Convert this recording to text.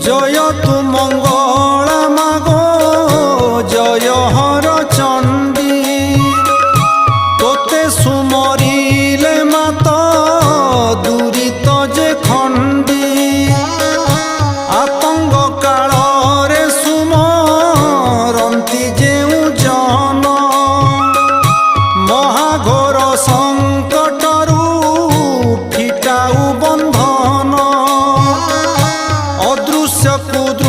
জয় তু মঙ্গলা মাগো জয় হর চণ্ডী তোতে সুমরিলে মাত দুরিত যে খণ্ডী আতঙ্গ কাଳରେ সুমরন্তি যেউ জন মহাঘোর সংকটরু ফিটাউ বন্ধন অদৃশ্য কুদ